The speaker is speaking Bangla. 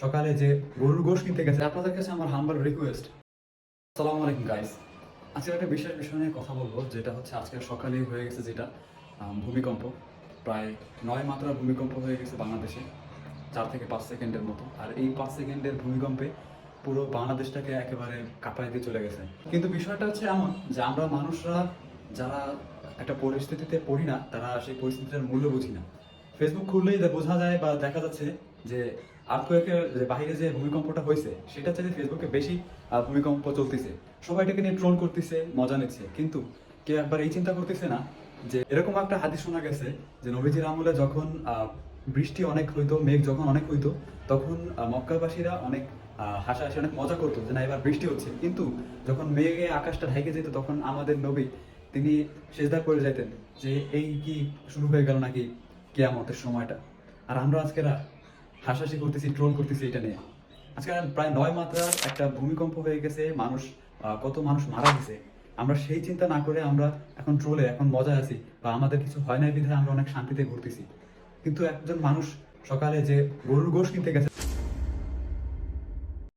সকালে যে গরুর গোশ কিনতে গেছে, আপনাদের কাছে আমার হাম্বল রিকোয়েস্ট। আসসালামু আলাইকুম গাইস। আজকে একটা বিশেষ বিষয় নিয়ে কথা বলবো, যেটা হচ্ছে আজকে সকালেই হয়ে গেছে, যেটা ভূমিকম্প। প্রায় 9 মাত্রার ভূমিকম্প হয়ে গেছে বাংলাদেশে, 4 থেকে 5 সেকেন্ডের মতো। আর এই 5 সেকেন্ডের ভূমিকম্পে পুরো বাংলাদেশটাকে একেবারে কাঁপায় দিয়ে চলে গেছে। কিন্তু বিষয়টা হচ্ছে এমন যে আমরা মানুষরা যারা একটা পরিস্থিতিতে পড়ি না, তারা সেই পরিস্থিতিটার মূল্য বুঝি না। ফেসবুক খুললেই বোঝা যায় বা দেখা যাচ্ছে যে আর্থকোয়েকের যে বাইরে যে ভূমিকম্পটা হয়েছে, সেটা চাইতে ফেসবুকে বেশি ভূমিকম্প চলতেছে। সবাই এটাকে নিয়ে ট্রোল করতেছে, মজা নিচ্ছে, কিন্তু কেউ একবার এই চিন্তা করতেছে না যে এরকম একটা হাদিস শোনা গেছে যে নবীজির আমলে যখন বৃষ্টি অনেক হইতো, মেঘ যখন অনেক হইতো, তখন মক্কাবাসীরা অনেক হাসাহাসি, অনেক মজা করতো যে না এবার বৃষ্টি হচ্ছে। কিন্তু যখন মেঘে আকাশটা ঢেকে যেত, তখন আমাদের নবী তিনি সেজদা করে যাইতেন যে এই কি শুরু হয়ে গেল নাকি কিয়ামতের সময়টা। আর আমরা আজকেরা হাসাহাসি করতেছি, ট্রোল করতেছি এটা নিয়ে। আজকে প্রায় 9 মাত্রার একটা ভূমিকম্প হয়ে গেছে, মানুষ কত মানুষ মারা গেছে। আমরা সেই চিন্তা না করে আমরা এখন ট্রোলে, এখন মজায় আছি, বা আমাদের কিছু হয় নাই বিধায় আমরা অনেক শান্তিতে ঘুরতেছি। কিন্তু একজন মানুষ সকালে যে গরুর গোশ কিনতে গেছে,